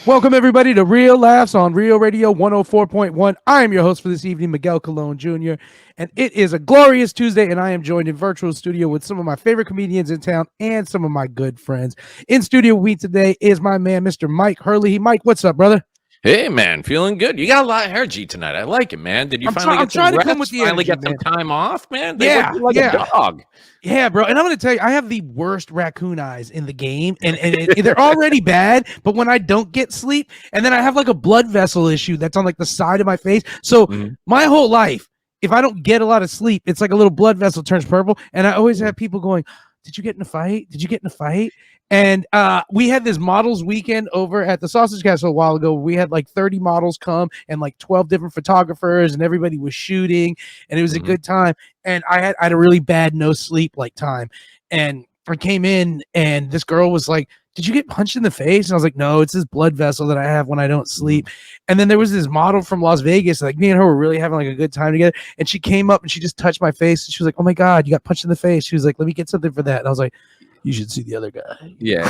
Welcome, everybody, to Real Laughs on Real Radio 104.1. I am your host for this evening, Miguel Colon Jr., and it is a glorious Tuesday, and I am joined in virtual studio with some of my favorite comedians in town and some of my good friends. In studio with me today is my man, Mr. Mike Hurley. Mike, what's up, brother? Hey, man, feeling good. You got a lot of energy tonight. I like it, man. Did you I'm finally get trying some to come rest? with the Finally energy, get some man. time off, man? Yeah, work you like a dog. Yeah, bro. And I'm going to tell you, I have the worst raccoon eyes in the game, and they're already bad, but when I don't get sleep, and then I have like a blood vessel issue that's on like the side of my face. So my whole life, if I don't get a lot of sleep, it's like a little blood vessel turns purple. And I always have people going, did you get in a fight? Did you get in a fight? And we had this models weekend over at the Sausage Castle a while ago. We had like 30 models come and like 12 different photographers, and everybody was shooting, and it was a good time. And I had a really bad no sleep like time. And I came in, and this girl was like, did you get punched in the face? And I was like, no, it's this blood vessel that I have when I don't sleep. And then there was this model from Las Vegas, like me and her were really having like a good time together. And she came up and she just touched my face. And she was like, oh my God, you got punched in the face. She was like, let me get something for that. And I was like, you should see the other guy. Yeah,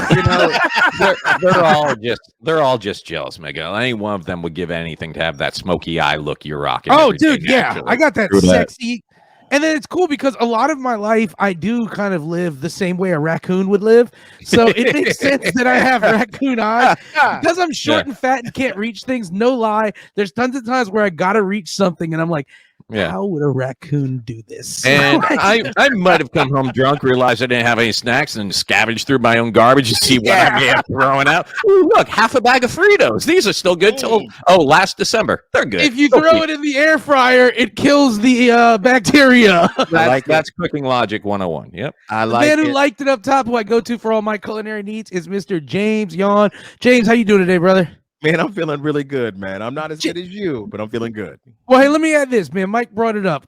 they're all just jealous, Miguel. Any one of them would give anything to have that smoky eye look you're rocking. Oh, dude, yeah, I got that sexy. And then it's cool because a lot of my life, I do kind of live the same way a raccoon would live. So it makes sense that I have raccoon eyes. Because I'm short and fat and can't reach things, no lie. There's tons of times where I got to reach something and I'm like, how would a raccoon do this? And I might have come home drunk, realized I didn't have any snacks, and scavenged through my own garbage to see what I may have thrown out. Ooh, look, half a bag of Fritos. These are still good till last December. They're good. If you throw it in the air fryer, it kills the bacteria. That's cooking logic 101. Yep. The man who liked it up top, who I go to for all my culinary needs, is Mr. James Yawn. James, how you doing today, brother? Man, I'm feeling really good, man. I'm not as good as you, but I'm feeling good. Well, hey, let me add this, man. Mike brought it up.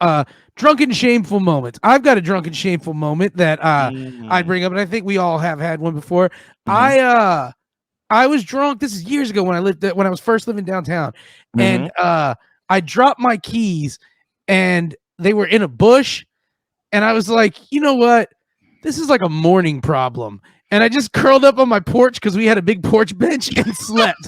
Drunken shameful moments. I've got a drunken shameful moment that I bring up, and I think we all have had one before. I was drunk. This is years ago when I was first living downtown, and I dropped my keys, and they were in a bush, and I was like, you know what? This is like a morning problem. And I just curled up on my porch because we had a big porch bench and slept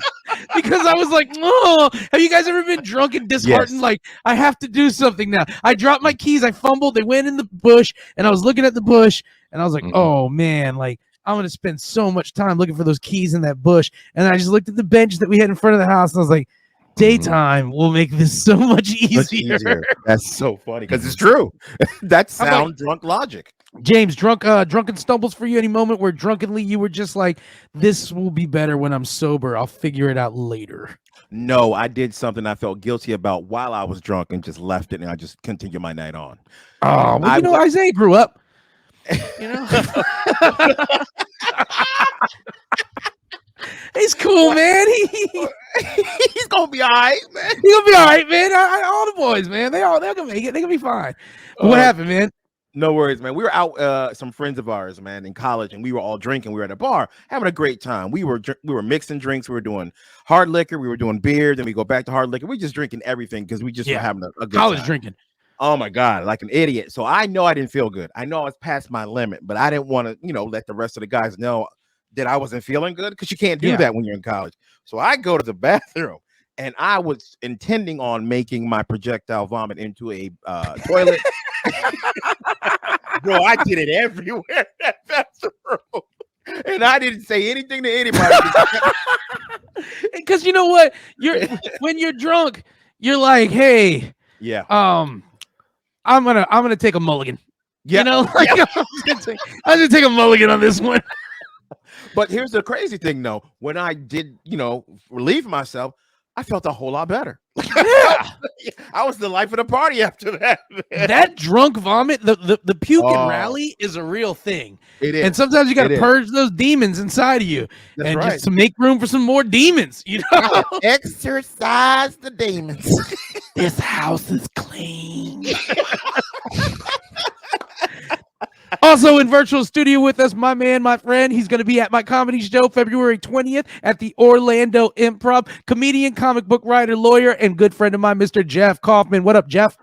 because I was like, oh, have you guys ever been drunk and disheartened? Yes. Like, I have to do something now. I dropped my keys. I fumbled. They went in the bush, and I was looking at the bush, and I was like, oh, man, like, I'm going to spend so much time looking for those keys in that bush. And I just looked at the bench that we had in front of the house, and I was like, daytime will make this so much easier. That's so funny because it's true. That's sound drunk logic. James, drunken stumbles for you any moment where drunkenly you were just like, this will be better when I'm sober. I'll figure it out later. No, I did something I felt guilty about while I was drunk and just left it, and I just continued my night on. Oh, well, Isaiah grew up. You know? He's cool, man. He's gonna be all right, man. He's gonna be all right, man. All the boys, man. They're gonna make it. They're gonna be fine. What happened, man? No worries, man. We were out, some friends of ours, man, in college, and we were all drinking. We were at a bar having a great time. We were mixing drinks. We were doing hard liquor. We were doing beer. Then we go back to hard liquor. We just drinking everything because we just were having a good college time. Drinking. Oh my God, like an idiot. So I know I didn't feel good. I know I was past my limit, but I didn't want to, let the rest of the guys know that I wasn't feeling good because you can't do that when you're in college. So I go to the bathroom, and I was intending on making my projectile vomit into a toilet. Bro, I did it everywhere in that bathroom, and I didn't say anything to anybody. Because you know what, when you're drunk, you're like, hey, I'm gonna take a mulligan. I'm just gonna take a mulligan on this one. But here's the crazy thing, though. When I did, relieve myself, I felt a whole lot better. I was the life of the party after that. Man. That drunk vomit, the puke and rally is a real thing. It is. And sometimes you got to purge those demons inside of you. That's right. Just to make room for some more demons, Exercise the demons. This house is clean. Also in virtual studio with us, my man, my friend. He's going to be at my comedy show February 20th at the Orlando Improv. Comedian, comic book writer, lawyer, and good friend of mine, Mr. Jeff Kaufman. What up, Jeff?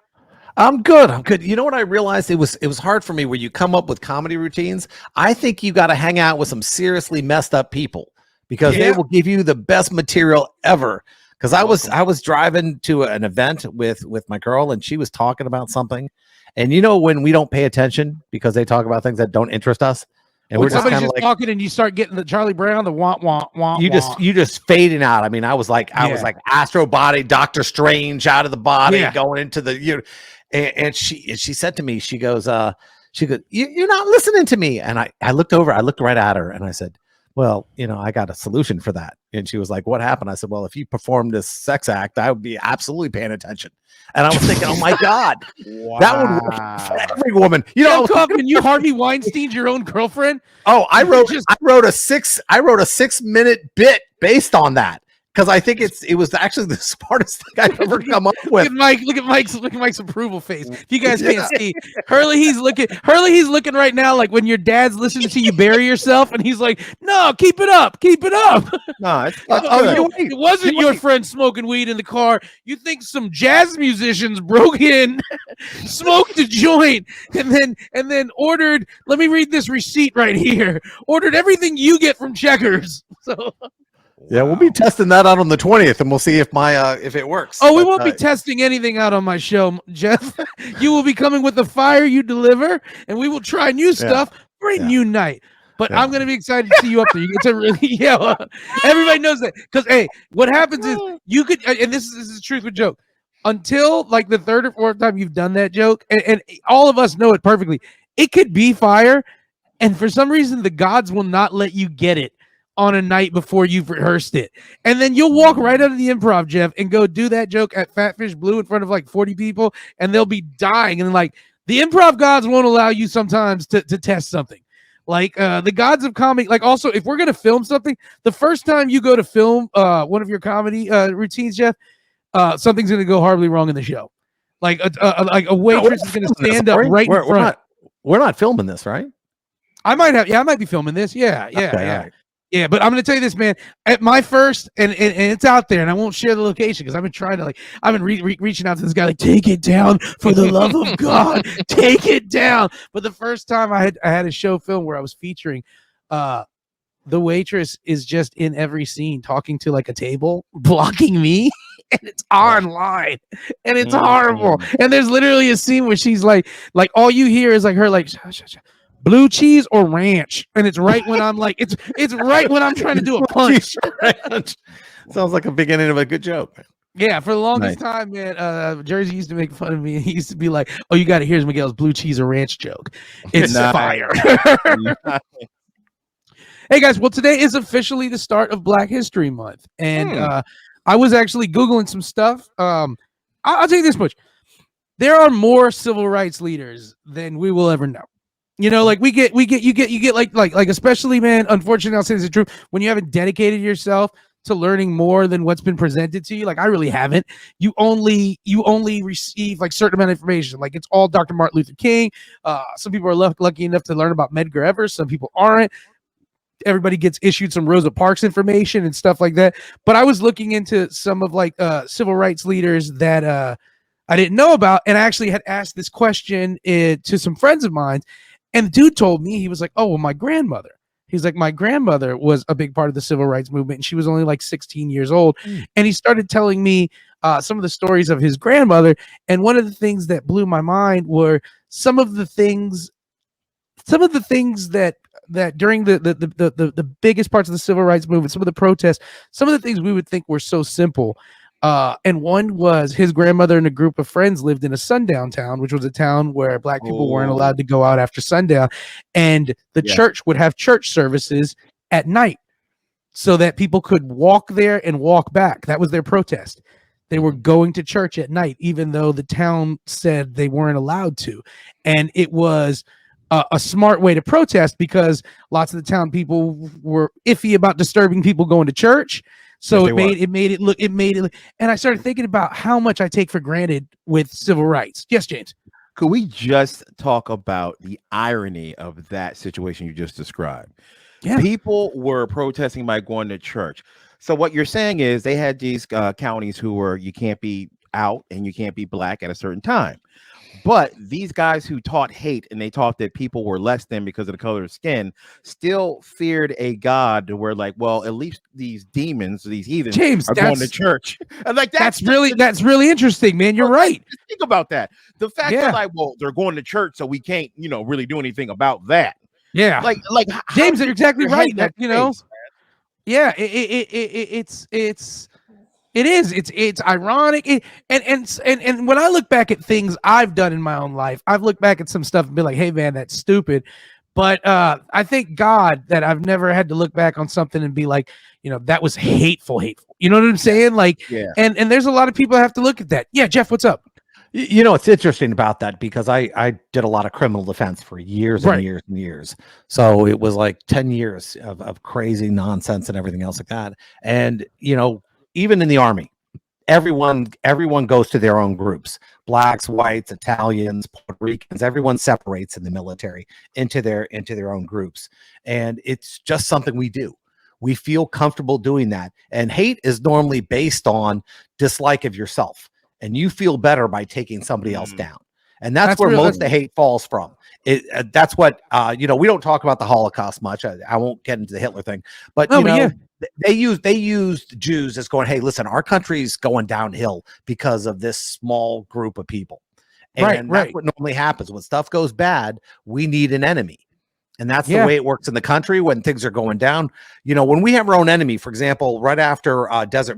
I'm good. You know what I realized? It was hard for me when you come up with comedy routines. I think you got to hang out with some seriously messed up people because they will give you the best material ever. Because I was driving to an event with my girl, and she was talking about something, and when we don't pay attention because they talk about things that don't interest us, and when we're just kind of like talking, and you start getting the Charlie Brown, the wah wah wah. You just fading out. I mean, I was like Astro Body, Doctor Strange out of the body, going into the and she said to me, she goes, you're not listening to me. And I looked over, I looked right at her, and I said, well, I got a solution for that. And she was like, what happened? I said, well, if you performed this sex act, I would be absolutely paying attention. And I was thinking, oh my God, that would work for every woman. Kaufman, you Harvey Weinstein's your own girlfriend. Oh, I wrote a 6 minute bit based on that. Because I think it was actually the smartest thing I've ever come up with. Look at Mike's approval face. If you guys can't see, he's looking right now like when your dad's listening to you bury yourself, and he's like, "No, keep it up." No, it wasn't your friend smoking weed in the car. You think some jazz musicians broke in, smoked a joint, and then ordered. Let me read this receipt right here. Ordered everything you get from Checkers. So. Yeah, we'll be testing that out on the 20th, and we'll see if if it works. Oh, we won't be testing anything out on my show, Jeff. You will be coming with the fire you deliver, and we will try new stuff for a new night. But I'm going to be excited to see you up there. You get to really everybody knows that. Because, hey, what happens is you could, and this is the truth with joke, until like the third or fourth time you've done that joke, and all of us know it perfectly, it could be fire, and for some reason the gods will not let you get it on a night before you've rehearsed it. And then you'll walk right out of the improv, Jeff, and go do that joke at Fatfish Blue in front of like 40 people, and they'll be dying. And like the improv gods won't allow you sometimes to test something. Like the gods of comedy, like also if we're gonna film something, the first time you go to film one of your comedy routines, Jeff, something's gonna go horribly wrong in the show. Like a waitress is gonna stand up right in front. We're not filming this, right? I might be filming this. Yeah. Right. Yeah, but I'm going to tell you this, man. At my first, and it's out there, and I won't share the location because I've been trying to, I've been reaching out to this guy, like, take it down for the love of God, take it down. But the first time I had a show film where I was featuring, the waitress is just in every scene talking to like a table, blocking me, and it's online, and it's horrible. And there's literally a scene where she's like all you hear is like her like. Blue cheese or ranch, and it's right when I'm like, it's right when I'm trying to do a punch. Sounds like a beginning of a good joke. Yeah, for the longest time, man, Jersey used to make fun of me. He used to be like, "Oh, you got to here's Miguel's blue cheese or ranch joke. It's fire." Hey guys, well today is officially the start of Black History Month, and I was actually Googling some stuff. I'll tell you this much: there are more civil rights leaders than we will ever know. Like you get like especially, man, unfortunately, I'll say this is true, when you haven't dedicated yourself to learning more than what's been presented to you. Like I really haven't. You only receive like certain amount of information. Like it's all Dr. Martin Luther King. Some people are lucky enough to learn about Medgar Evers. Some people aren't. Everybody gets issued some Rosa Parks information and stuff like that. But I was looking into some of like civil rights leaders that I didn't know about, and I actually had asked this question to some friends of mine. And the dude told me, he was like, oh, well, my grandmother. He's like, my grandmother was a big part of the civil rights movement, and she was only like 16 years old. And he started telling me some of the stories of his grandmother. And one of the things that blew my mind were some of the things that during the biggest parts of the civil rights movement, some of the protests, some of the things we would think were so simple. And one was his grandmother and a group of friends lived in a sundown town, which was a town where Black people weren't allowed to go out after sundown. And the church would have church services at night so that people could walk there and walk back. That was their protest. They were going to church at night, even though the town said they weren't allowed to. And it was a smart way to protest because lots of the town people were iffy about disturbing people going to church. So it made it look, and I started thinking about how much I take for granted with civil rights. Yes, James. Could we just talk about the irony of that situation you just described? Yeah. People were protesting by going to church. So what you're saying is they had these counties who were, you can't be out and you can't be Black at a certain time. But these guys who taught hate and they taught that people were less than because of the color of skin still feared a God to where like, well, at least these demons, these heathens James, are going to church. And like that's really interesting, man. You're right. Just think about that. The fact Yeah. that like, well, they're going to church, so we can't, really do anything about that. Yeah. Like James, you're exactly right. That You know, face, yeah, it's ironic. And when I look back at things I've done in my own life, I've looked back at some stuff and be like, hey man, that's stupid. But I thank God that I've never had to look back on something and be like, that was hateful. You know what I'm saying? Like, yeah. And there's a lot of people that have to look at that. Yeah, Jeff, what's up? It's interesting about that because I did a lot of criminal defense for years and years and years. So it was like 10 years of crazy nonsense and everything else like that. And, even in the Army, everyone goes to their own groups. Blacks, whites, Italians, Puerto Ricans, everyone separates in the military into their own groups. And it's just something we do. We feel comfortable doing that. And hate is normally based on dislike of yourself. And you feel better by taking somebody else down. And that's where most of the hate falls from. That's what, we don't talk about the Holocaust much. I won't get into the Hitler thing, but they used Jews as going, hey, listen, our country's going downhill because of this small group of people. And that's what normally happens. When stuff goes bad, we need an enemy. And that's the way it works in the country when things are going down. When we have our own enemy, for example, right after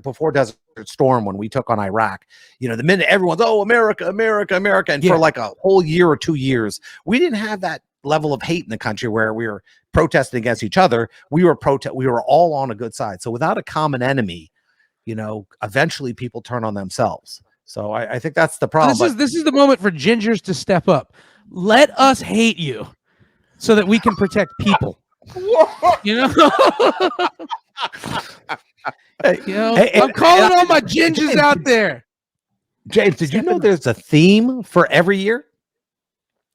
before Desert Storm, when we took on Iraq, the minute everyone's, oh, America, America, America. And for like a whole year or 2 years, we didn't have that level of hate in the country where we were protesting against each other. We were all on a good side. So without a common enemy, eventually people turn on themselves. So I think that's the problem. This is the moment for gingers to step up. Let us hate you so that we can protect people. I'm calling all my gingers out there. James, did you know there's a theme for every year?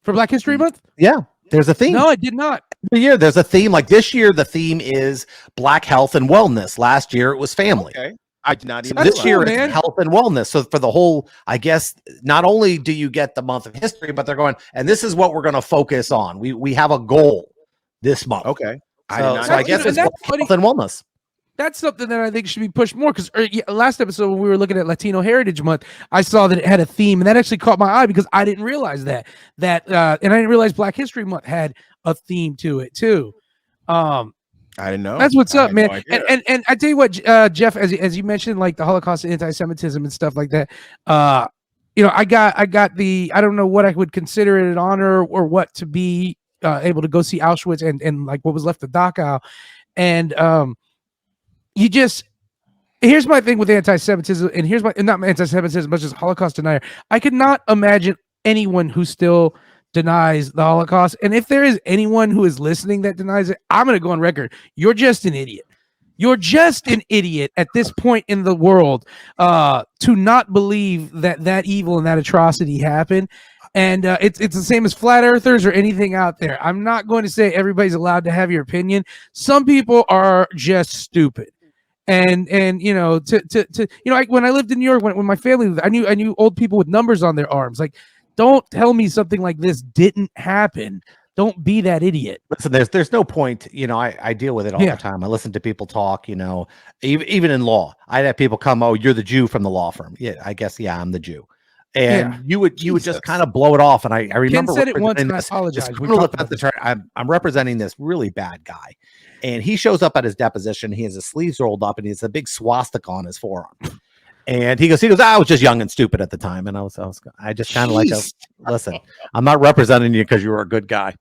For Black History Month? Yeah, there's a theme. No, I did not. Every year there's a theme. Like this year, the theme is Black health and wellness. Last year, it was family. Okay. I did not even this year it's health and wellness. So for the whole, I guess, not only do you get the month of history, but they're going, and this is what we're going to focus on. We have a goal this month. Okay. So I guess it's health and wellness. That's something that I think should be pushed more because last episode when we were looking at Latino Heritage Month, I saw that it had a theme, and that actually caught my eye because I didn't realize that and I didn't realize Black History Month had a theme to it too. I didn't know. That's what's up, man. And I tell you what, Jeff, as you mentioned, like the Holocaust and anti-Semitism and stuff like that. I got the, I don't know what I would consider it an honor or what to be able to go see Auschwitz and like what was left of Dachau, and here's my thing with anti-Semitism, and here's my not anti-Semitism, but just Holocaust denier. I could not imagine anyone who still denies the Holocaust. And if there is anyone who is listening that denies it, I'm going to go on record. You're just an idiot. You're just an idiot at this point in the world to not believe that evil and that atrocity happened. And it's the same as flat earthers or anything out there. I'm not going to say everybody's allowed to have your opinion. Some people are just stupid. And like when I lived in New York, when my family lived, I knew old people with numbers on their arms. Like, don't tell me something like this didn't happen. Don't be that idiot. Listen, there's no point. I deal with it all the time. I listen to people talk. Even in law, I'd have people come. Oh, you're the Jew from the law firm. Yeah, I guess. Yeah, I'm the Jew. And you would just kind of blow it off. And I remember Ken said it once, and I apologize. I'm representing this really bad guy, and he shows up at his deposition. He has his sleeves rolled up, and he has a big swastika on his forearm. And he goes, I was just young and stupid at the time. And I just kind of like, listen, I'm not representing you because you were a good guy.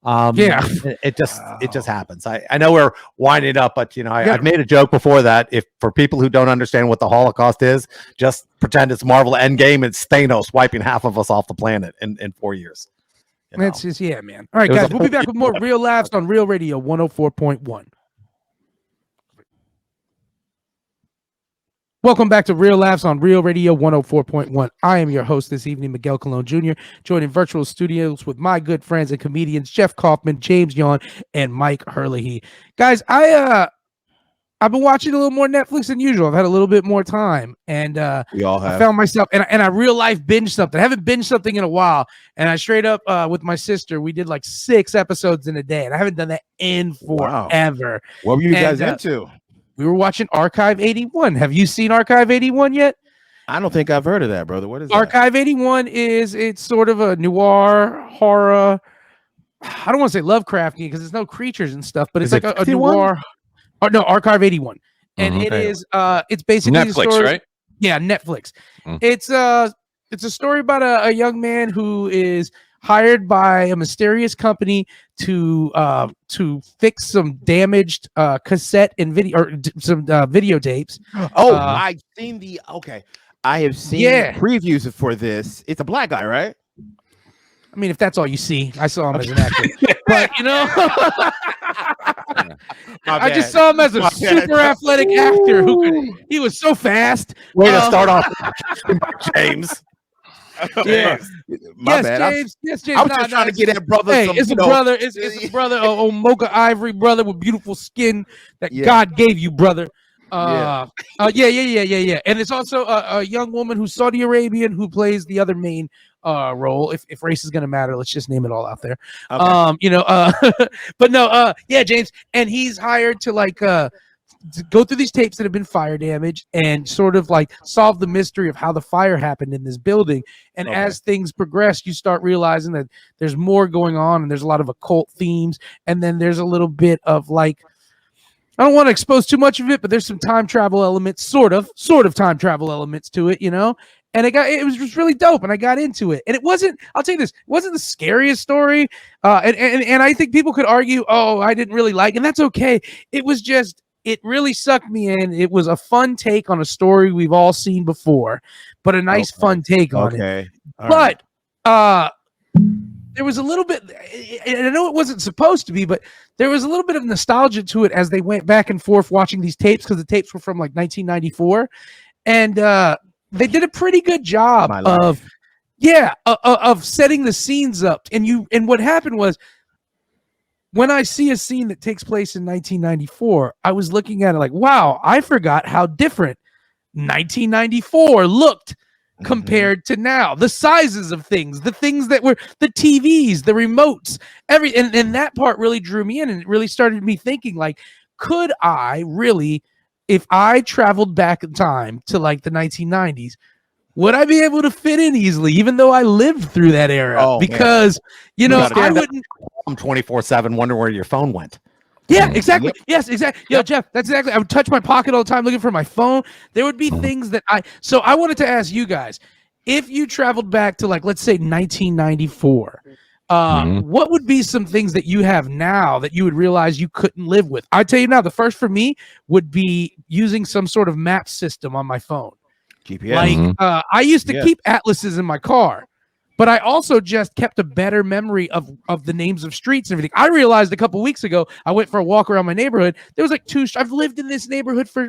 It just happens. I know we're winding up, but I've made a joke before that if for people who don't understand what the Holocaust is, just pretend it's Marvel Endgame and Thanos wiping half of us off the planet in 4 years. That's just, man. All right, guys, we'll be back with more Real Laughs on Real Radio 104.1. Welcome back to Real Laughs on Real Radio 104.1. I am your host this evening, Miguel Colon Jr., joining virtual studios with my good friends and comedians, Jeff Kaufman, James Yon, and Mike Herlihy. Guys, I've been watching a little more Netflix than usual. I've had a little bit more time, and We all I have. found myself and I real life binge something. I haven't binged something in a while, and I straight up with my sister, we did like 6 episodes in a day, and I haven't done that in forever. What were you guys into? We were watching Archive 81. Have you seen Archive 81 yet? I don't think I've heard of that, brother. What is Archive 81 it's sort of a noir horror. I don't want to say Lovecraftian because there's no creatures and stuff, but it's like a noir. Oh no, Archive 81, and it is it's basically Netflix, a story, right? Yeah, Netflix. It's a story about a young man who is hired by a mysterious company to fix some damaged cassette and video or some videotapes. I've seen I have seen previews for this. It's a black guy, right? I mean, if that's all you see, I saw him as an actor, but you know, I just saw him as a super athletic actor he was so fast. Way to start off, James. Yeah. My bad. James. Yes, James. I was just trying to get that brother. Hey, it's a brother. It's a brother. Oh, mocha ivory brother with beautiful skin that God gave you, brother. Yeah. And it's also a young woman who's Saudi Arabian who plays the other main role. If race is gonna matter, let's just name it all out there. Okay. But no, James, and he's hired to like to go through these tapes that have been fire damaged and sort of like solve the mystery of how the fire happened in this building. And as things progress, you start realizing that there's more going on, and there's a lot of occult themes, and then there's a little bit of like, I don't want to expose too much of it, but there's some time travel elements, sort of time travel elements to it, you know? And it was just really dope, and I got into it. And it wasn't, I'll tell you this, it wasn't the scariest story. And I think people could argue, oh, I didn't really like it, and that's okay. It was just, it really sucked me in. It was a fun take on a story we've all seen before, but a nice fun take on it. But there was a little bit, and I know it wasn't supposed to be, but there was a little bit of nostalgia to it as they went back and forth watching these tapes, because the tapes were from like 1994, and they did a pretty good job of setting the scenes up. And what happened was, when I see a scene that takes place in 1994, I was looking at it like, wow, I forgot how different 1994 looked compared to now. The sizes of things, the things that were the TVs, the remotes, and that part really drew me in, and it really started me thinking, like, could I really, if I traveled back in time to like the 1990s, would I be able to fit in easily, even though I lived through that era? Because you know, I wouldn't. I'm 24/7 wondering where your phone went. Yeah, exactly. Yes, exactly. Yo, Jeff, that's exactly. I would touch my pocket all the time looking for my phone. There would be things that so I wanted to ask you guys, if you traveled back to, like, let's say 1994, what would be some things that you have now that you would realize you couldn't live with? I tell you now, the first for me would be using some sort of map system on my phone. GPS. Like I used to keep atlases in my car, but I also just kept a better memory of the names of streets and everything. I realized a couple weeks ago, I went for a walk around my neighborhood. There was like I've lived in this neighborhood for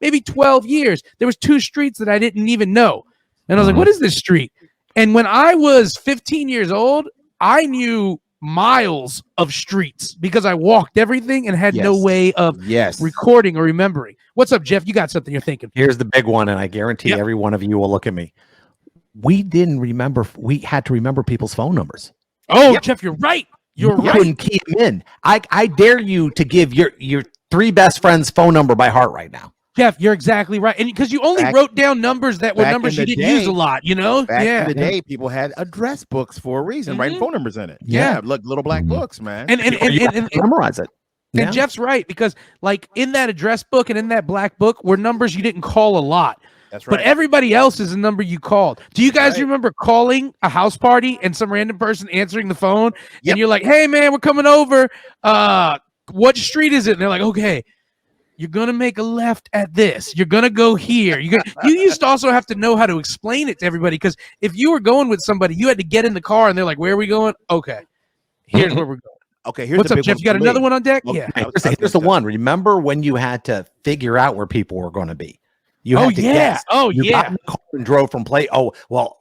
maybe 12 years. There was 2 streets that I didn't even know. And I was like, what is this street? And when I was 15 years old, I knew miles of streets because I walked everything and had no way of recording or remembering. What's up, Jeff? You got something you're thinking? Here's the big one, and I guarantee every one of you will look at me. We didn't remember. We had to remember people's phone numbers. Oh, Jeff, you're right. You're right. Couldn't key them in. I dare you to give your 3 best friends' phone number by heart right now. Jeff, you're exactly right. And because you only wrote down numbers that were numbers you didn't use a lot, you know? Back in the day, people had address books for a reason, writing phone numbers in it. Yeah, look, little black books, man. And memorize it. And Jeff's right, because like in that address book and in that black book were numbers you didn't call a lot. That's right. But everybody else is a number you called. Do you guys remember calling a house party and some random person answering the phone and you're like, hey man, we're coming over. What street is it? And they're like, okay, you're going to make a left at this. You're going to go here. You used to also have to know how to explain it to everybody, because if you were going with somebody, you had to get in the car and they're like, where are we going? Okay, here's where we're going. Okay, here's what's the up, big Jeff? You got another one on deck? Okay. Yeah. Here's the one. Remember when you had to figure out where people were going to be? You had to guess. You got in the car and drove from place. Oh, well,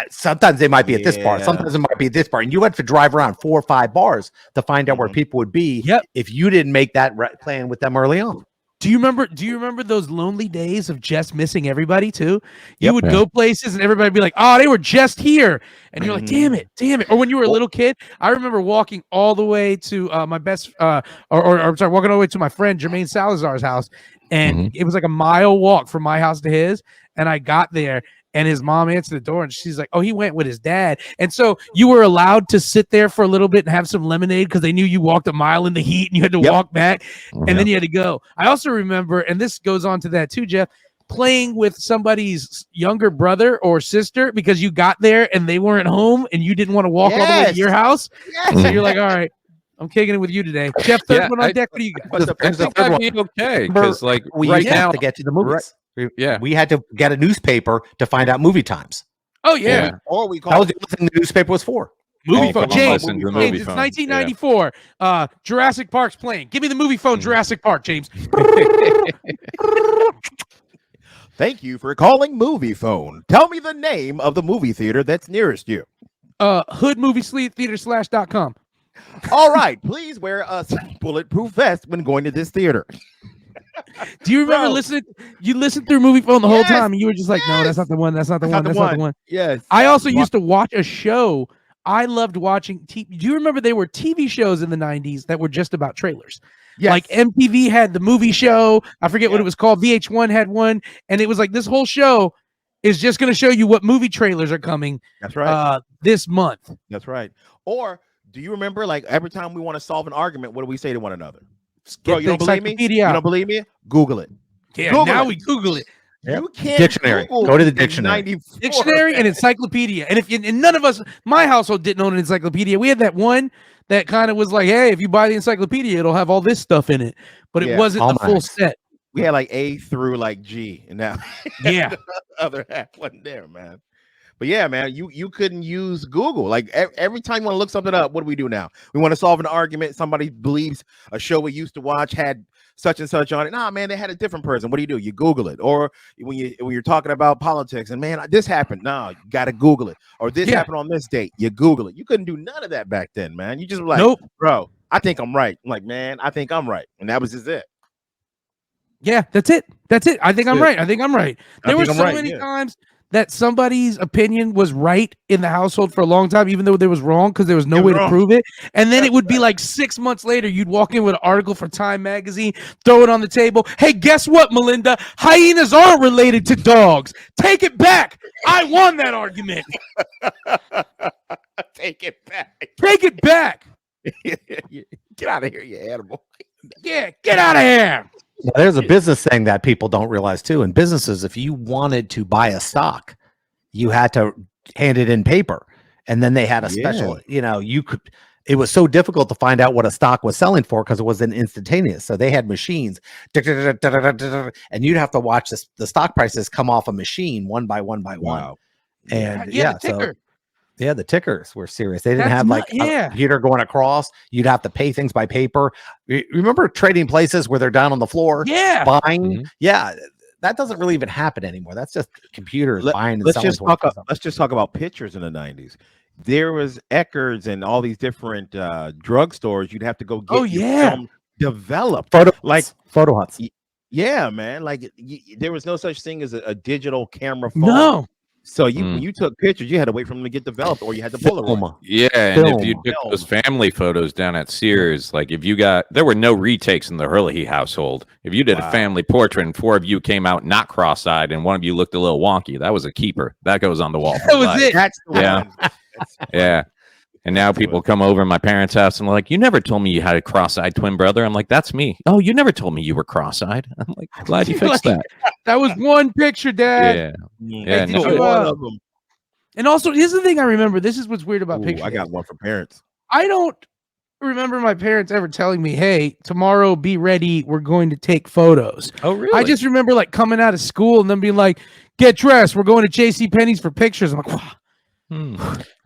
sometimes they might be at this bar. Sometimes it might be at this bar. And you had to drive around 4 or 5 bars to find out where people would be if you didn't make that plan with them early on. Do you remember those lonely days of just missing everybody too? You Yep. would go places and everybody would be like, "Oh, they were just here," and you're like, "Damn it!" Or when you were a little kid, I remember walking all the way to my best, or sorry, walking all the way to my friend Jermaine Salazar's house, and it was like a mile walk from my house to his, and I got there. And his mom answered the door and she's like, "Oh, he went with his dad." And so you were allowed to sit there for a little bit and have some lemonade because they knew you walked a mile in the heat and you had to walk back and then you had to go. I also remember, and this goes on to that too, Jeff, playing with somebody's younger brother or sister because you got there and they weren't home and you didn't want to walk all the way to your house. So you're like, "All right, I'm kicking it with you today." Jeff, third one on deck. What do you got? I think that'd be okay because like we right used now to get to the movies. Yeah. We had to get a newspaper to find out movie times. Oh yeah. Or we That call was the only thing the newspaper was for. Movie Oh, phone. come on, James, listen to James, movie it's phone. 1994. Jurassic Park's playing. Give me the movie phone, Jurassic Park, James. Thank you for calling Movie Phone. Tell me the name of the movie theater that's nearest you. Hoodmovietheater/.com. All right, please wear a bulletproof vest when going to this theater. Do you remember listening? You listened through movie phone the whole time, and you were just like, "No, that's not the one. That's not the one. That's not the one." Yes. I also used to watch a show. I loved watching. Do you remember there were TV shows in the 90s that were just about trailers? Yes. Like MTV had the movie show. I forget what it was called. VH1 had one, and it was like this whole show is just going to show you what movie trailers are coming. That's right. This month. That's right. Or do you remember, like, every time we want to solve an argument, what do we say to one another? Bro, you don't believe me? encyclopedia You don't believe me? Google it. Yeah, Google now it. we Google it. You can't Dictionary. Google Go to the in dictionary. 94. Dictionary and encyclopedia. And and none of us, my household didn't own an encyclopedia. We had that one that kind of was like, "Hey, if you buy the encyclopedia, it'll have all this stuff in it." But it wasn't the full set. We had like A through like G, and now Yeah. the other half wasn't there, man. But yeah, man, you couldn't use Google. Like every time you want to look something up, what do we do now? We want to solve an argument. Somebody believes a show we used to watch had such and such on it. Nah, man, they had a different person. What do? You Google it. Or when you're talking about politics and man, this happened. No, you got to Google it. Or this happened on this date. You Google it. You couldn't do none of that back then, man. You just were like, nope, bro, I think I'm right. I'm like, man, I think I'm right, and that was just it. Yeah, that's it. I think I'm right. I think I'm right. There were so many times that somebody's opinion was right in the household for a long time, even though they was wrong because there was no way to prove it. And then it would be like 6 months later, you'd walk in with an article for Time magazine, throw it on the table. "Hey, guess what, Melinda? Hyenas aren't related to dogs. Take it back. I won that argument." Take it back. Take it back. Get out of here, you animal. Yeah, get out of here. Now, there's a business thing that people don't realize too. In businesses, if you wanted to buy a stock, you had to hand it in paper, and then they had a special. You could. It was so difficult to find out what a stock was selling for because it wasn't instantaneous. So they had machines, and you'd have to watch the stock prices come off a machine one by one by one. And the tickers were serious. They didn't have like a computer going across. You'd have to pay things by paper. Remember trading places where they're down on the floor, buying. Yeah, that doesn't really even happen anymore. That's just computers buying and selling. Let's just talk about pictures in the 90s. There was Eckerd's and all these different drugstores. You'd have to go get film developed. Photo hunts. Yeah, man. Like there was no such thing as a digital camera phone. No. So when you took pictures, you had to wait for them to get developed, or you had to Polaroid. Yeah, and if you took those family photos down at Sears, like if you there were no retakes in the Hurley household. If you did a family portrait and 4 of you came out not cross-eyed and one of you looked a little wonky, that was a keeper. That goes on the wall. That was it. That's the one. Yeah. And now people come over to my parents' house and like, "You never told me you had a cross-eyed twin brother." I'm like, "That's me." "Oh, you never told me you were cross-eyed." I'm like, "Glad you fixed that." That was one picture, Dad. Yeah. One of them. And also, here's the thing I remember. This is what's weird about pictures. I got one for parents. I don't remember my parents ever telling me, "Hey, tomorrow be ready. We're going to take photos." Oh, really? I just remember like coming out of school and then being like, "Get dressed. We're going to JCPenney's for pictures." I'm like, "Wow." Oh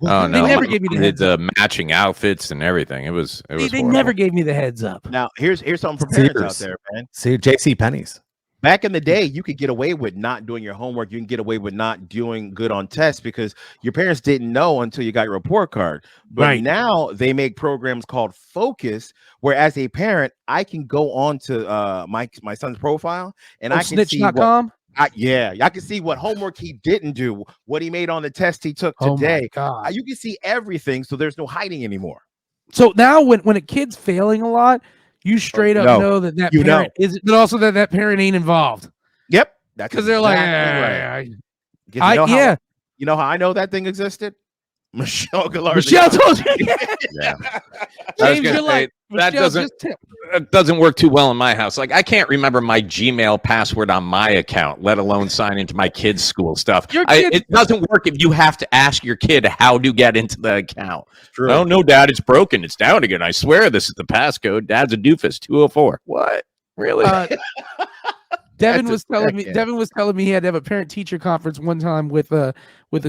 no! They never gave me the heads up. Matching outfits and everything. It was. They never gave me the heads up. Now here's something for parents out there, man. See, JCPenney's. Back in the day, you could get away with not doing your homework. You can get away with not doing good on tests because your parents didn't know until you got your report card. But now they make programs called Focus, where as a parent, I can go on to my son's profile and I can see what, I can see what homework he didn't do, what he made on the test he took today. You can see everything, so there's no hiding anymore. So now when a kid's failing a lot, you straight up know that parent is, but also that parent ain't involved. Yep, that's because they're like, you know how I know that thing existed? Michelle Galarza. Michelle told you. Yeah. James, you're like, that doesn't work too well in my house. Like, I can't remember my Gmail password on my account, let alone sign into my kids' school stuff. It doesn't work if you have to ask your kid how to get into the account. True. Oh, no, Dad, it's broken. It's down again. I swear this is the passcode. Dad's a doofus, 204. What? Really? Devin was telling me he had to have a parent-teacher conference one time with a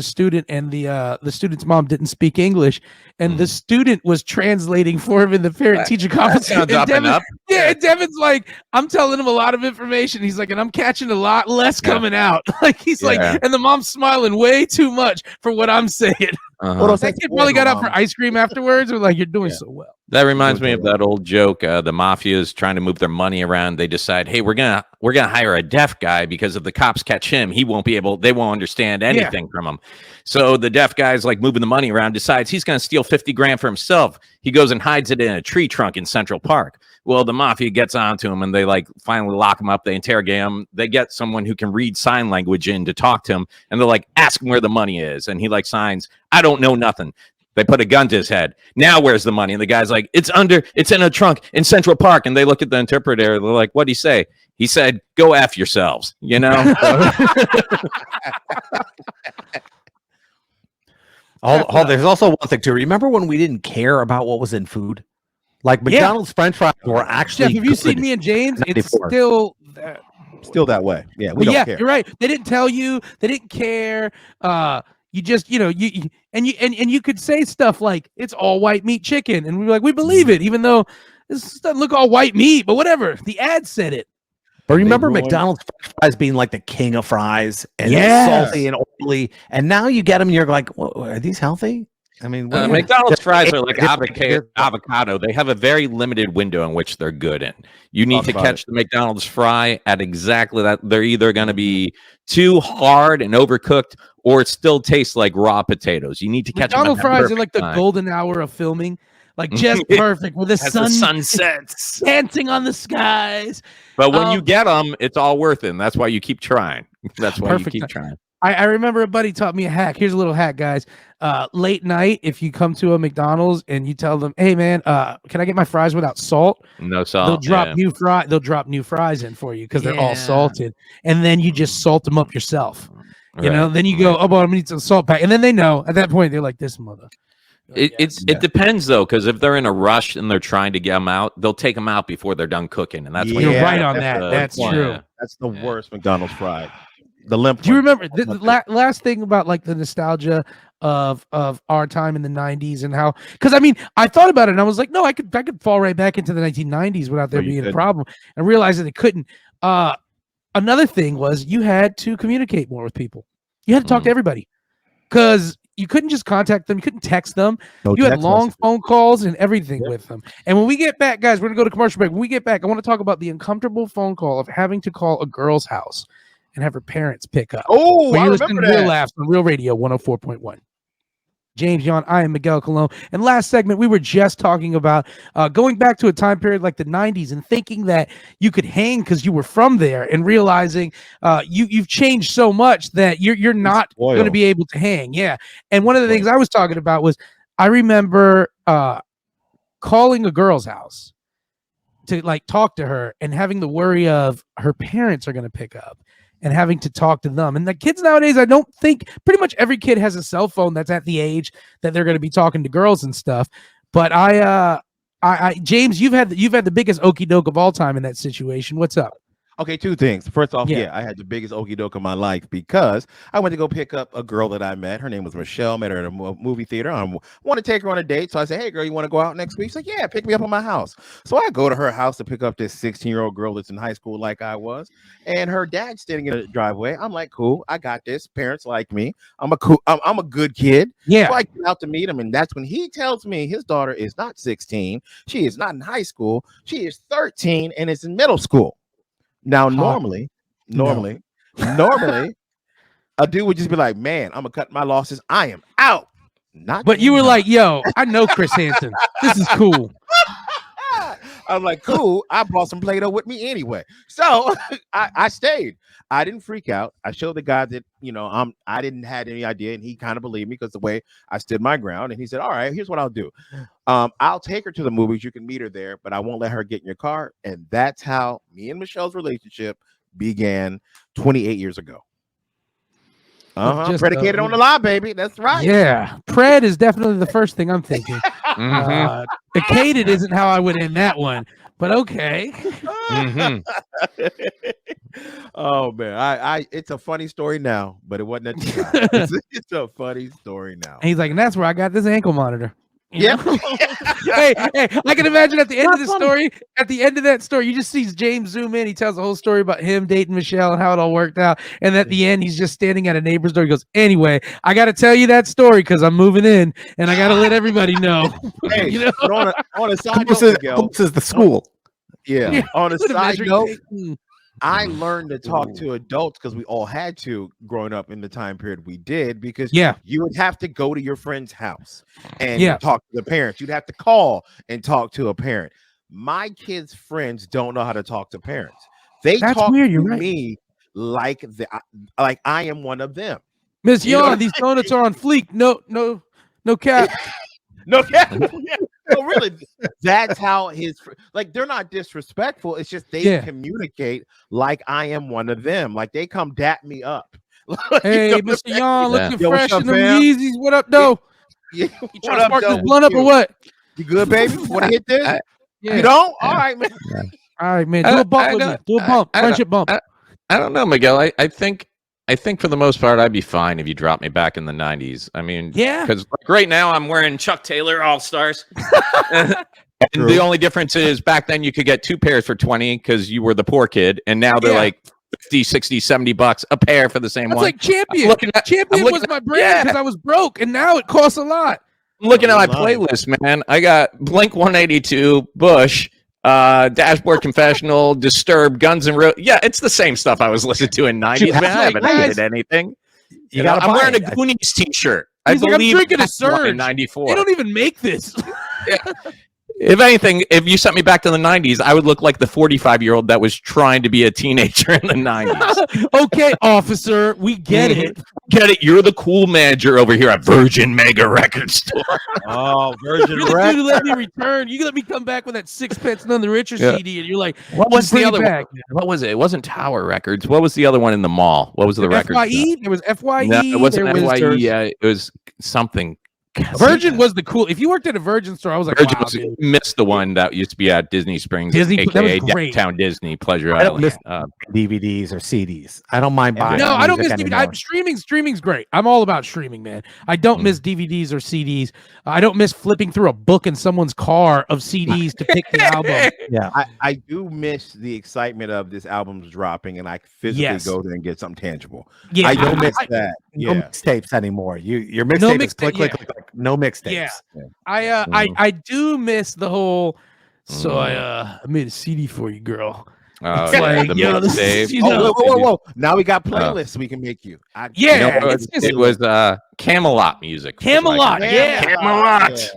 student, and the student's mom didn't speak English, and the student was translating for him in the parent-teacher conference. Sounds up and up. Yeah, and Devin's like, I'm telling him a lot of information. He's like, and I'm catching a lot less coming out. Like he's like, and the mom's smiling way too much for what I'm saying. Well, that kid probably got out for ice cream afterwards. Or like, you're doing so well. That reminds me of that old joke. The mafia is trying to move their money around. They decide, hey, we're gonna hire a deaf guy because if the cops catch him, they won't understand anything from him. So the deaf guy's like moving the money around, decides he's gonna steal 50 grand for himself. He goes and hides it in a tree trunk in Central Park. Well, the mafia gets onto him and they like finally lock him up. They interrogate him. They get someone who can read sign language in to talk to him, and they're like, ask him where the money is, and he like signs, I don't know nothing. They put a gun to his head. Now where's the money? And the guy's like, it's in a trunk in Central Park. And they look at the interpreter. They're like, what'd he say? He said, go F yourselves, you know? There's also one thing too. Remember when we didn't care about what was in food? Like McDonald's French fries were actually. Jeff, have you seen me and James? It's still that way. Yeah, we don't care. You're right. They didn't tell you. They didn't care. You just, you could say stuff like it's all white meat chicken, and we were like, we believe it, even though this doesn't look all white meat, but whatever. The ad said it. But remember McDonald's French fries being like the king of fries, and salty and oily, and now you get them, and you're like, well, are these healthy? I mean, McDonald's fries are like avocado. They have a very limited window in which they're good in. You need to catch the McDonald's fry at exactly that. They're either going to be too hard and overcooked, or it still tastes like raw potatoes. You need to catch McDonald's fries are like the golden hour of filming, like just perfect with the sun sets dancing on the skies. But when you get them, it's all worth it. And that's why you keep trying. That's why you keep trying. I remember a buddy taught me a hack. Here's a little hack, guys. Late night, if you come to a McDonald's and you tell them, "Hey, man, can I get my fries without salt?" No salt. They'll drop new fries in for you because they're all salted, and then you just salt them up yourself. You know, then you go, "Oh, but I'm gonna need some salt pack," and then they know at that point they're like, "This mother." It depends though, because if they're in a rush and they're trying to get them out, they'll take them out before they're done cooking, and that's when you're right on that. That's true. That's the worst McDonald's fry. The limp. Do you remember the last thing about like the nostalgia of our time in the 90s and how? Because I mean, I thought about it and I was like, no, I could fall right back into the 1990s without there being a problem, and realized that it couldn't. Another thing was you had to communicate more with people. You had to talk to everybody because you couldn't just contact them. You couldn't text them. You had long phone calls and everything with them. And when we get back, guys, we're gonna go to commercial break. When we get back, I want to talk about the uncomfortable phone call of having to call a girl's house and have her parents pick up. Oh, I remember that. Real Laughs on Real Radio 104.1. James Yon, I am Miguel Colon. And last segment, we were just talking about going back to a time period like the 90s and thinking that you could hang because you were from there, and realizing you've changed so much that you're not going to be able to hang. Yeah. And one of the things I was talking about was I remember calling a girl's house to like talk to her and having the worry of her parents are going to pick up and having to talk to them. And the kids nowadays, I don't think pretty much every kid has a cell phone that's at the age that they're going to be talking to girls and stuff. But I James, you've had the biggest okey doke of all time in that situation. What's up? Okay, two things. First off, Yeah. yeah, I had the biggest okie doke of my life because I went to go pick up a girl that I met. Her name was Michelle. Met her at a movie theater. I want to take her on a date. So I said, hey, girl, you want to go out next week? She's like, yeah, pick me up at my house. So I go to her house to pick up this 16-year-old girl that's in high school like I was. And her dad's standing in the driveway. I'm like, cool, I got this. Parents like me. I'm a good kid. Yeah. So I get out to meet him. And that's when he tells me his daughter is not 16. She is not in high school. She is 13 and is in middle school. Now, normally, a dude would just be like, man, I'm gonna cut my losses. I am out. Not, but you were like, yo, I know Chris Hansen. This is cool. I'm like, cool. I brought some Play-Doh with me anyway. So I stayed. I didn't freak out. I showed the guy that, I didn't have any idea, and he kind of believed me because the way I stood my ground. And he said, all right, here's what I'll do. I'll take her to the movies. You can meet her there, but I won't let her get in your car. And that's how me and Michelle's relationship began 28 years ago. Predicated on the lie, baby. That's right. Yeah. Pred is definitely the first thing I'm thinking. Acaded isn't how I would end that one, but okay. Oh man, I it's a funny story now, but it wasn't at the time. It's a funny story now. And he's like, and that's where I got this ankle monitor. Yeah. hey, I can imagine at the end of the story, at the end of that story, you just see James zoom in. He tells the whole story about him dating Michelle and how it all worked out. And at the end, he's just standing at a neighbor's door. He goes, anyway, I got to tell you that story because I'm moving in and I got to let everybody know. Hey, but on a side note, this is the school. Yeah. On a side note, I learned to talk to adults because we all had to growing up in the time period we did, because you would have to go to your friend's house and talk to the parents. You'd have to call and talk to a parent. My kids' friends don't know how to talk to parents. They talk to me like I am one of them. Miss Yon, these donuts are on fleek. No cap. No cap. No, really, that's how they're not disrespectful. It's just they communicate like I am one of them. Like they come dap me up. Hey, Mr. Yon, looking fresh in the Yeezys. What up, though? You trying to spark this blunt up or what? You good, baby? Want to hit this? You don't? All right, man. All right, man. Do a bump with me. Do a bump. Friendship bump. I don't know, Miguel. I think for the most part, I'd be fine if you dropped me back in the 90s. I mean, because right now I'm wearing Chuck Taylor All-Stars. And the only difference is back then you could get 2 pairs for 20 because you were the poor kid. And now they're like 50, 60, 70 bucks a pair for the same one. That's like Champion. Champion was my brand because I was broke, and now it costs a lot. I'm looking at my playlist, man. I got Blink 182, Bush, Dashboard Confessional, Disturbed, Guns N' Roses. Yeah, it's the same stuff I was listening to in 90s, man. I haven't added anything. I'm wearing a Goonies t-shirt. I believe I'm drinking a Surge. In 94. They don't even make this. If anything, if you sent me back to the 90s, I would look like the 45-year-old that was trying to be a teenager in the 90s. Okay, officer, we get it. Get it? You're the cool manager over here at Virgin Mega Record Store. Oh, Virgin Record. You let me return. You let me come back with that Sixpence None the Richer CD, and you're like, what was the other one? What was it? It wasn't Tower Records. What was the other one in the mall? What was the record? FYE? There was FYE. No, it wasn't FYE. Yeah, it was something. Virgin was the cool. If you worked at a Virgin store, I was like, Virgin missed the one that used to be at Disney Springs, aka Downtown Disney, Pleasure Island. I don't miss DVDs or CDs. I don't mind buying. No, I don't miss DVDs. Streaming's great. I'm all about streaming, man. I don't miss DVDs or CDs. I don't miss flipping through a book in someone's car of CDs to pick the album. Yeah, I do miss the excitement of this album's dropping, and I physically go there and get something tangible. Yeah, I don't miss that. No mixtapes anymore. Your mixtape is click. No mixtapes. Yeah. I do miss the whole. So I made a CD for you, girl. Oh, yeah, the mixtape. Whoa! Now we got playlists we can make you. It was Camelot music. Camelot, Camelot.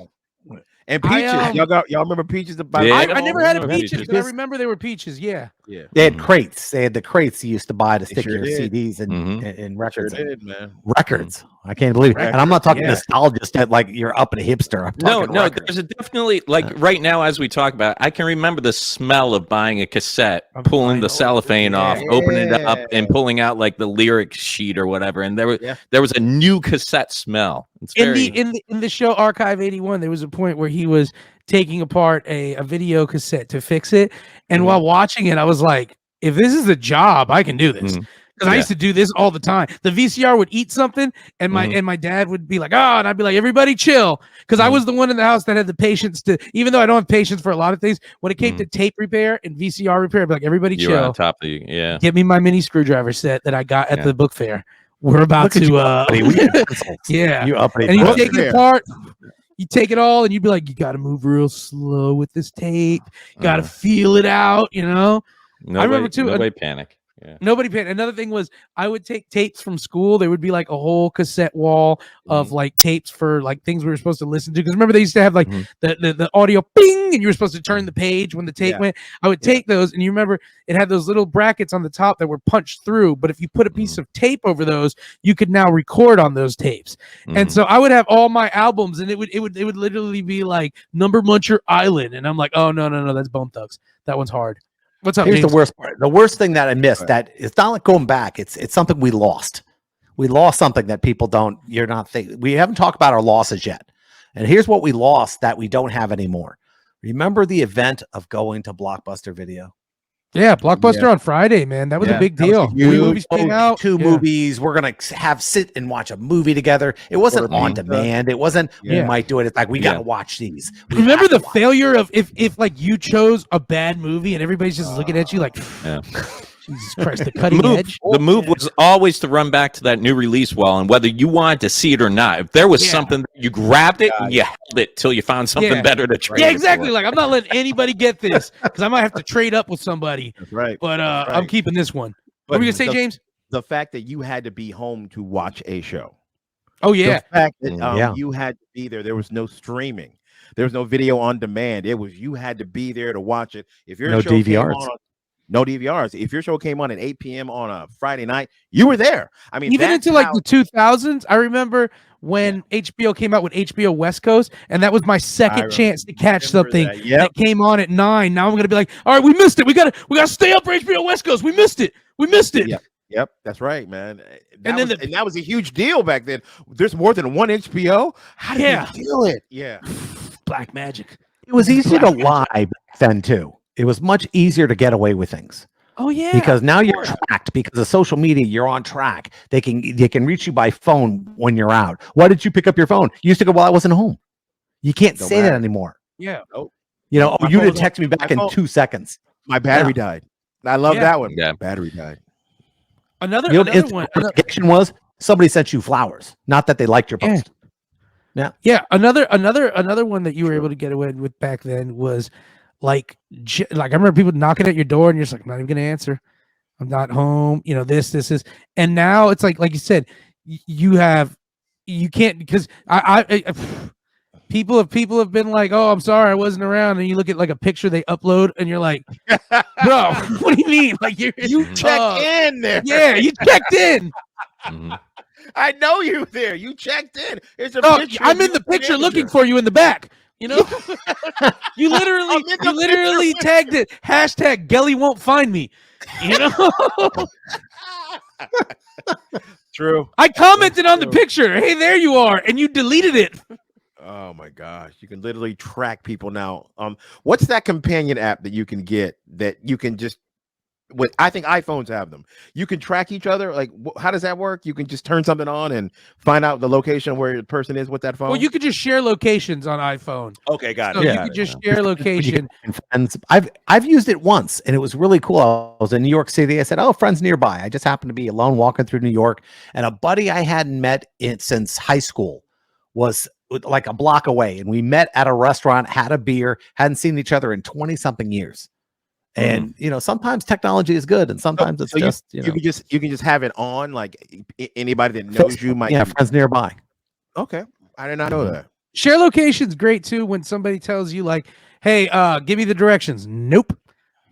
And Peaches, y'all remember Peaches? I never had a Peaches, but I remember they were Peaches. Yeah. They had crates. They had the crates you used to buy to stick your CDs and records. Sure did, man. Records. I can't believe it. And I'm not talking nostalgist that like you're up and a hipster. I'm talking records. There's definitely like right now as we talk about it, I can remember the smell of buying a cassette, pulling the cellophane off, opening it up, and pulling out like the lyric sheet or whatever. And there was a new cassette smell. In the show Archive 81, there was a point where he was taking apart a video cassette to fix it, and while watching it, I was like, if this is a job, I can do this. Mhm. Because I used to do this all the time. The VCR would eat something, and my dad would be like, "Oh," and I'd be like, "Everybody chill," because I was the one in the house that had the patience to. Even though I don't have patience for a lot of things, when it came to tape repair and VCR repair, I'd be like, "Everybody You were chill." on top of the Get me my mini screwdriver set that I got at the book fair. We're about to. Yeah, You uppity. And you take it apart. You take it all, and you'd be like, "You got to move real slow with this tape. You got to feel it out." You know. I remember too. Nobody panic. Yeah. Nobody paid. Another thing was I would take tapes from school. There would be like a whole cassette wall of like tapes for like things we were supposed to listen to. Because remember they used to have like the audio ping, and you were supposed to turn the page when the tape went. I would take those, and you remember it had those little brackets on the top that were punched through. But if you put a piece of tape over those, you could now record on those tapes. And so I would have all my albums, and it would literally be like Number Muncher Island, and I'm like, oh no, that's Bone Thugs. That one's hard. What's up? Here's James? the worst part. The worst thing that I missed that it's not like going back. It's something we lost. We lost something that people don't. You're not thinking. We haven't talked about our losses yet. And here's what we lost that we don't have anymore. Remember the event of going to Blockbuster Video? Yeah, Blockbuster on Friday, man. That was a big deal. Movies came out. Two movies. We're gonna sit and watch a movie together. It wasn't on demand. It wasn't. We might do it. It's like we gotta watch these. Remember the failure of if like you chose a bad movie and everybody's just looking at you like, Jesus Christ, the cutting edge. The move was always to run back to that new release wall, and whether you wanted to see it or not, if there was something, you grabbed it and you held it till you found something better to trade. Yeah, exactly. Like I'm not letting anybody get this because I might have to trade up with somebody. That's right. But I'm keeping this one. What were you gonna say, James? The fact that you had to be home to watch a show. Oh yeah. The fact that you had to be there. There was no streaming. There was no video on demand. It was you had to be there to watch it. If your show DVRs. came on, no DVRs. If your show came on at 8 p.m. on a Friday night, you were there. I mean, even into like the 2000s. I remember when HBO came out with HBO West Coast, and that was my second chance to catch something that came on at 9. Now I'm gonna be like, all right, we missed it. We gotta stay up for HBO West Coast. We missed it. Yep, that's right, man. That was a huge deal back then. There's more than one HBO. How did you do it? Yeah, black magic. It was easier to lie back then too. It was much easier to get away with things. Oh yeah, because now you're tracked because of social media. You're on track. They can reach you by phone when you're out. Why did you pick up your phone? You used to go, well, I wasn't home. You can't say that anymore. Yeah. You know, you didn't text me back in 2 seconds. My battery died. I love that one. Yeah, battery died. Another one. Notification was somebody sent you flowers, not that they liked your post. Yeah. Another one that you were able to get away with back then was like I remember people knocking at your door and you're just like, I'm not even gonna answer. I'm not home. You know, this is, and now it's like you said, you can't because people have been like, oh, I'm sorry, I wasn't around, and you look at like a picture they upload and you're like, bro, what do you mean? Like you checked in there. Yeah, you checked in. I know you there. You checked in. It's a picture. I'm in the picture looking for you in the back. You know, you literally tagged it. Hashtag Gelly won't find me. You know, true. I commented on the picture. Hey, there you are, and you deleted it. Oh my gosh, you can literally track people now. What's that companion app that you can get that you can just? I think iPhones have them. You can track each other. Like, how does that work? You can just turn something on and find out the location where the person is with that phone. Well, you could just share locations on iPhone. Okay, got it. You could just share location. Friends, I've used it once, and it was really cool. I was in New York City. I said, "Oh, friends nearby." I just happened to be alone walking through New York, and a buddy I hadn't met since high school was like a block away, and we met at a restaurant, had a beer, hadn't seen each other in 20-something years. And you know, sometimes technology is good, and sometimes it's just you can just have it on, like anybody that knows you might. Yeah, friends nearby. Okay, I did not know that. Share location's great too. When somebody tells you like, "Hey, give me the directions." Nope,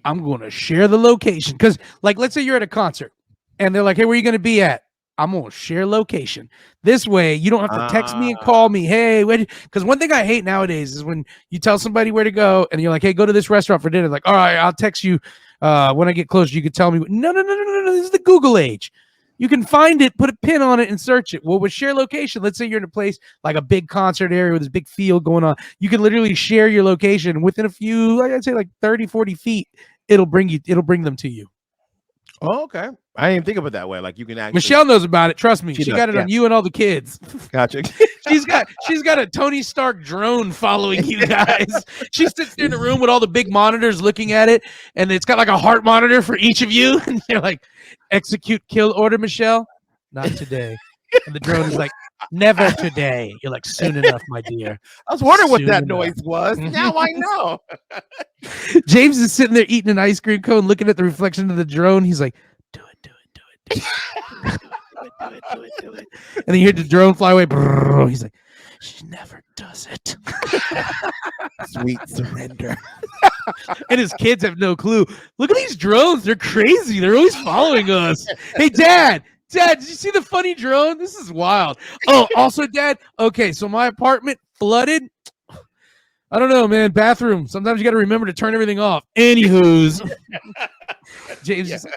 I'm going to share the location because, like, let's say you're at a concert, and they're like, "Hey, where are you going to be at?" I'm going to share location. This way, you don't have to text me and call me. Hey, because one thing I hate nowadays is when you tell somebody where to go and you're like, hey, go to this restaurant for dinner. Like, all right, I'll text you when I get closer. You can tell me. No. This is the Google age. You can find it, put a pin on it, and search it. Well, with share location, let's say you're in a place like a big concert area with this big field going on. You can literally share your location within a few, like I'd say like 30, 40 feet. It'll bring them to you. Oh, okay. I didn't even think of it that way. Like you can actually. Michelle knows about it. Trust me. She does, got it on yeah. you and all the kids. Gotcha. She's got a Tony Stark drone following you guys. She sits there in the room with all the big monitors looking at it, and it's got like a heart monitor for each of you. And they're like, execute kill order, Michelle. Not today. And the drone is like, never today. You're like, soon enough, my dear. I was wondering what Soon that enough. noise was. Now I know. James is sitting there eating an ice cream cone, looking at the reflection of the drone. He's like, do it, do it, do it, do it. Do it. And then you hear the drone fly away. Brrr. He's like, she never does it. Sweet surrender. And his kids have no clue. Look at these drones. They're crazy. They're always following us. Hey, Dad, did you see the funny drone? This is wild. Oh, also, Dad, okay, so my apartment flooded. I don't know, man. Bathroom. Sometimes you got to remember to turn everything off. Anywho's. James just like,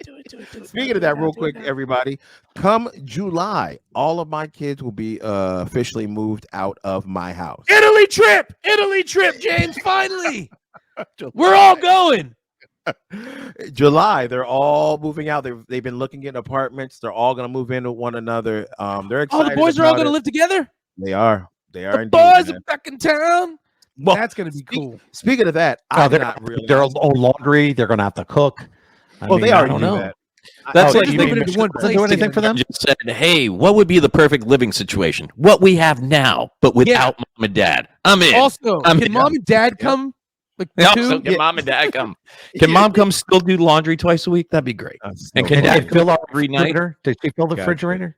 do it. Speaking of that, real quick, everybody, come July, all of my kids will be officially moved out of my house. Italy trip, James. Finally, we're all going. July, they're all moving out. They've been looking at apartments. They're all going to move into one another. They're excited. Oh, the boys are all about going to it. live together. They are. The indeed, boys man. are back in town. Well, That's going to be cool. Speaking of that, They're own laundry. They're gonna have to cook. They already don't do know. that. That's like just you moving mean into one Doesn't place do anything together. for them. just said, hey, what would be the perfect living situation? What we have now, but without mom and dad. I'm in. Also, I'm can in. mom and dad come? Like Also, too? can mom and dad come? Can mom come still do laundry twice a week? That'd be great. And can Did dad they fill our every night? refrigerator? Did she fill the Gotcha. refrigerator?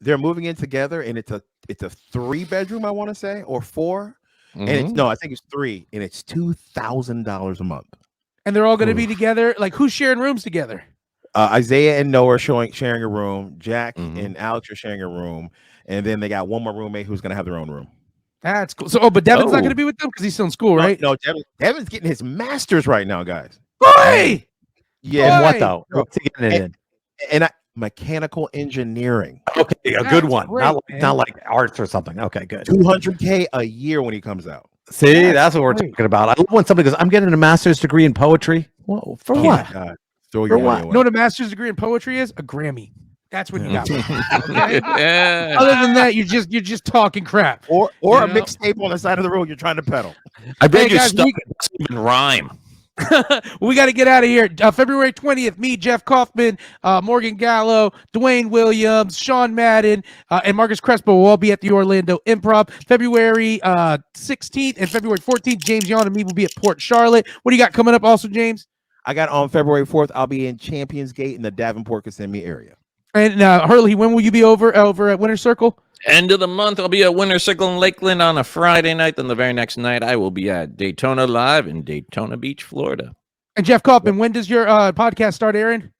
They're moving in together, and it's a 3-bedroom, I want to say, or 4. And Mm-hmm. it's no, I think it's 3, and it's $2,000 a month. And they're all going to be together. Like, who's sharing rooms together? Isaiah and Noah are sharing a room. Jack Mhm. and Alex are sharing a room, and then they got one more roommate who's going to have their own room. That's cool. So, but Devin's not Oh. going to be with them because he's still in school, right? No, Devin's getting his master's right now, guys. Boy! Yeah, And what Right. though? What's he getting it in? and mechanical engineering. Okay, a That's good one. great, man. Not like arts or something. Okay, good. $200K a year when he comes out. See, that's what we're great. talking about. I love when somebody goes, "I'm getting a master's degree in poetry." Whoa, for Oh what? my God. Throw For your what? money You away. know what a master's degree in poetry is? A Grammy. That's when you got one. Okay? Yeah. Other than that, you're just talking crap. Or You a know? mixtape on the side of the road you're trying to pedal. I bet Hey, you guys, stuff doesn't even rhyme. We got to get out of here. February 20th, me, Jeff Kaufman, Morgan Gallo, Dwayne Williams, Sean Madden, and Marcus Crespo will all be at the Orlando Improv. February 16th and February 14th, James Yon and me will be at Port Charlotte. What do you got coming up also, James? I got on February 4th, I'll be in Champions Gate in the Davenport Kissimmee area. And Hurley, when will you be over at Winter Circle? End of the month, I'll be at Winter Circle in Lakeland on a Friday night. Then the very next night, I will be at Daytona Live in Daytona Beach, Florida. And Jeff Kaufman, when does your podcast start airing?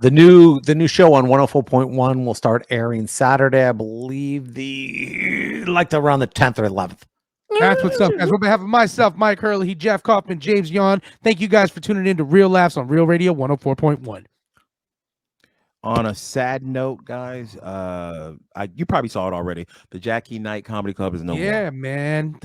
The new show on 104.1 will start airing Saturday, I believe around the 10th or 11th. That's what's up, guys. On behalf of myself, Mike Hurley, Jeff Kaufman, James Yon, thank you guys for tuning in to Real Laughs on Real Radio 104.1. On a sad note, guys, you probably saw it already. The Jackie Knight Comedy Club is no more. Yeah, man.